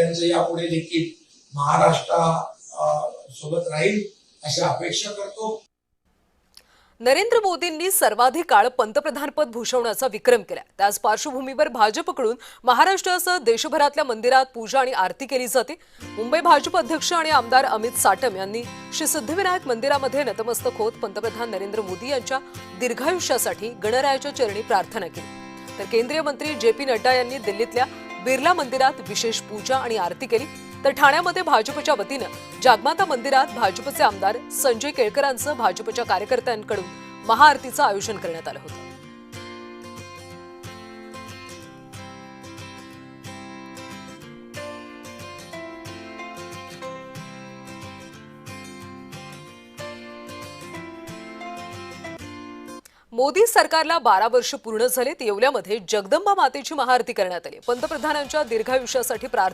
त्यांचं यापुढे देखील महाराष्ट्र सोबत राहील अशी अपेक्षा करतो। नरेंद्र मोदींनी सर्वाधिक काळ पंतप्रधानपद भूषवण्याचा विक्रम केला। त्याच पार्श्वभूमीवर भाजपकडून महाराष्ट्रासह देशभरातल्या मंदिरात पूजा आणि आरती केली जाते। मुंबई भाजप अध्यक्ष आणि आमदार अमित साटम यांनी श्री सिद्धिविनायक मंदिरामध्ये नतमस्तक होत पंतप्रधान नरेंद्र मोदी यांच्या दीर्घायुष्यासाठी गणरायाच्या चरणी प्रार्थना केली। तर केंद्रीय मंत्री जे.पी. नड्डा यांनी दिल्लीतल्या बिर्ला मंदिरात विशेष पूजा आणि आरती केली। तर ठाण्यामध्ये भाजपच्या वतीनं जागमाता मंदिरात भाजपचे आमदार संजय केळकरांसह भाजपच्या कार्यकर्त्यांकडून महाआरतीचं आयोजन करण्यात आलं होतं। मोदी सरकारला 12 वर्ष पूर्ण झालेत। येवल्यामध्ये जगदंबा मातेची महाआरती करण्यात आली। पंतप्रधानांच्या दीर्घायुष्यासाठी प्रार्थना